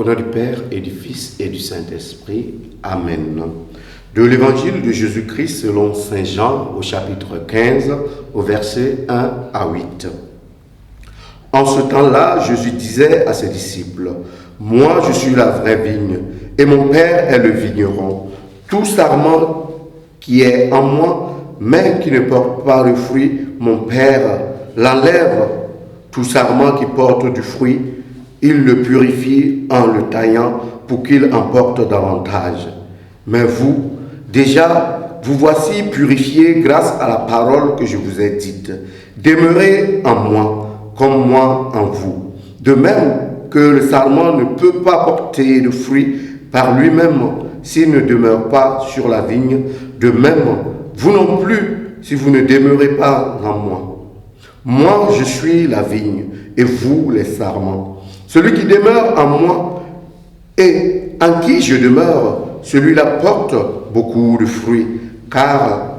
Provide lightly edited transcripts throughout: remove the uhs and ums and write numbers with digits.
nom du Père et du Fils et du Saint-Esprit. Amen. De l'Évangile de Jésus-Christ selon Saint Jean au chapitre 15, au verset 1 à 8. En ce temps-là, Jésus disait à ses disciples, « Moi, je suis la vraie vigne, et mon Père est le vigneron. Tout sarment qui est en moi, mais qui ne porte pas de fruit, mon Père l'enlève. Tout sarment qui porte du fruit, il le purifie en le taillant pour qu'il en porte davantage. Mais vous, déjà, vous voici purifiés grâce à la parole que je vous ai dite. Demeurez en moi, comme moi en vous. De même que le sarment ne peut pas porter de fruit par lui-même s'il ne demeure pas sur la vigne, de même, vous non plus, si vous ne demeurez pas en moi. Moi, je suis la vigne, et vous les sarments. Celui qui demeure en moi et en qui je demeure, celui-là porte beaucoup de fruits, car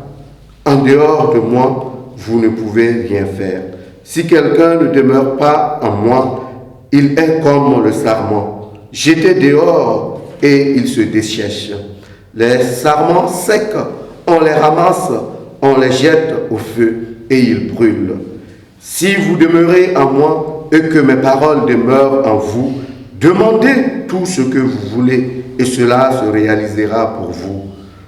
en dehors de moi, vous ne pouvez rien faire. Si quelqu'un ne demeure pas en moi, il est comme le sarment, jeté dehors et il se dessèche. Les sarments secs, on les ramasse, on les jette au feu et ils brûlent. Si vous demeurez en moi et que mes paroles demeurent en vous, demandez tout ce que vous voulez et cela se réalisera pour vous.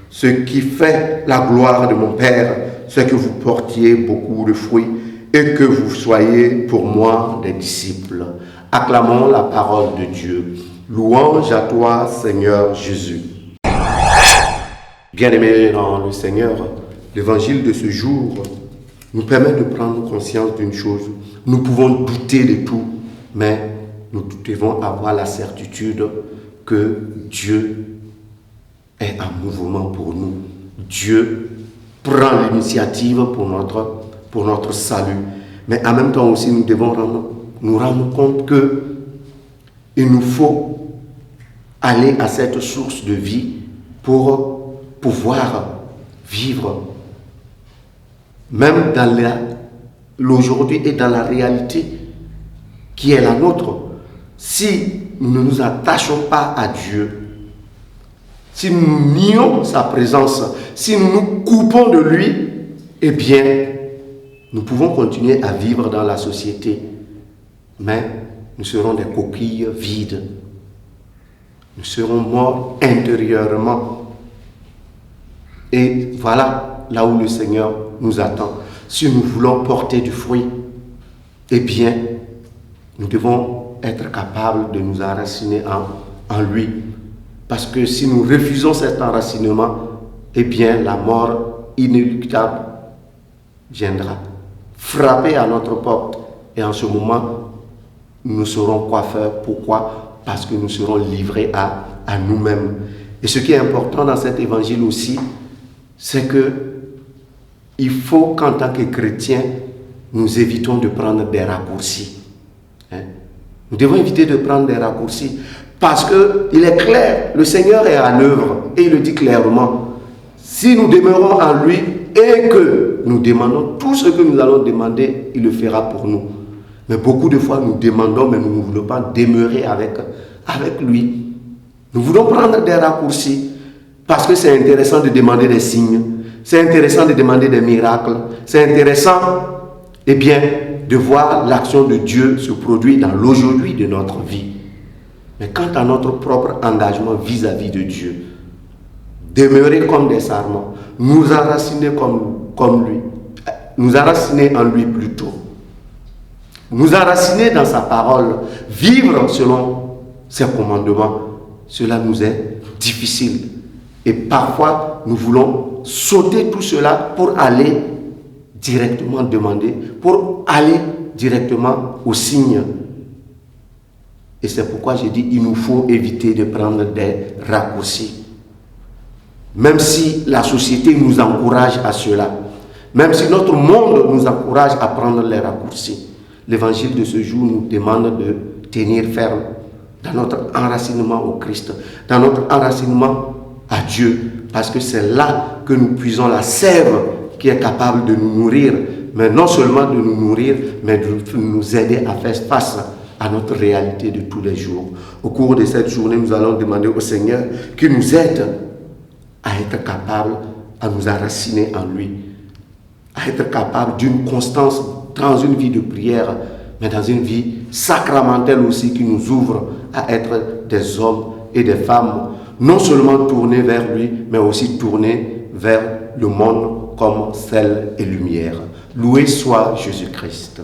Ce qui fait la gloire de mon Père, c'est que vous portiez beaucoup de fruits et que vous soyez pour moi des disciples. Acclamons la parole de Dieu. Louange à toi, Seigneur Jésus. Bien-aimés dans le Seigneur, l'évangile de ce jour nous permet de prendre conscience d'une chose. Nous pouvons douter de tout, mais nous devons avoir la certitude que Dieu est en mouvement pour nous. Dieu prend l'initiative pour notre salut. Mais en même temps aussi, nous devons nous rendre compte qu'il nous faut aller à cette source de vie pour pouvoir vivre, même dans l'aujourd'hui et dans la réalité qui est la nôtre. Si nous ne nous attachons pas à Dieu, si nous nions sa présence, si nous nous coupons de lui, eh bien, nous pouvons continuer à vivre dans la société, mais nous serons des coquilles vides. Nous serons morts intérieurement. Et voilà là où le Seigneur nous attend. Si nous voulons porter du fruit, eh bien, nous devons être capables de nous enraciner en lui. Parce que si nous refusons cet enracinement, eh bien, la mort inéluctable viendra frapper à notre porte. Et en ce moment, nous serons coiffeurs. Pourquoi? Parce que nous serons livrés à nous-mêmes. Et ce qui est important dans cet évangile aussi, c'est que il faut qu'en tant que chrétiens, nous évitons de prendre des raccourcis. Nous devons éviter de prendre des raccourcis parce qu'il est clair, le Seigneur est à l'œuvre et il le dit clairement. Si nous demeurons en lui et que nous demandons tout ce que nous allons demander, il le fera pour nous. Mais beaucoup de fois, nous demandons, mais nous ne voulons pas demeurer avec lui. Nous voulons prendre des raccourcis parce que c'est intéressant de demander des signes, c'est intéressant de demander des miracles, c'est intéressant, eh bien, de voir l'action de Dieu se produire dans l'aujourd'hui de notre vie. Mais quant à notre propre engagement vis-à-vis de Dieu, demeurer comme des sarments, nous enraciner comme lui, nous enraciner en lui plutôt, nous enraciner dans sa parole, vivre selon ses commandements, cela nous est difficile. Et parfois, nous voulons sauter tout cela pour aller directement demander, pour aller directement au signe. Et c'est pourquoi j'ai dit il nous faut éviter de prendre des raccourcis. Même si la société nous encourage à cela, même si notre monde nous encourage à prendre les raccourcis, l'évangile de ce jour nous demande de tenir ferme dans notre enracinement au Christ, dans notre enracinement à Dieu, parce que c'est là que nous puisons la sève qui est capable de nous nourrir, mais non seulement de nous nourrir, mais de nous aider à faire face à notre réalité de tous les jours. Au cours de cette journée, nous allons demander au Seigneur qu'il nous aide à être capable, à nous enraciner en lui, à être capable d'une constance dans une vie de prière, mais dans une vie sacramentelle aussi qui nous ouvre à être des hommes et des femmes, non seulement tournés vers lui, mais aussi tournés vers le monde comme sel et lumière. Loué soit Jésus-Christ.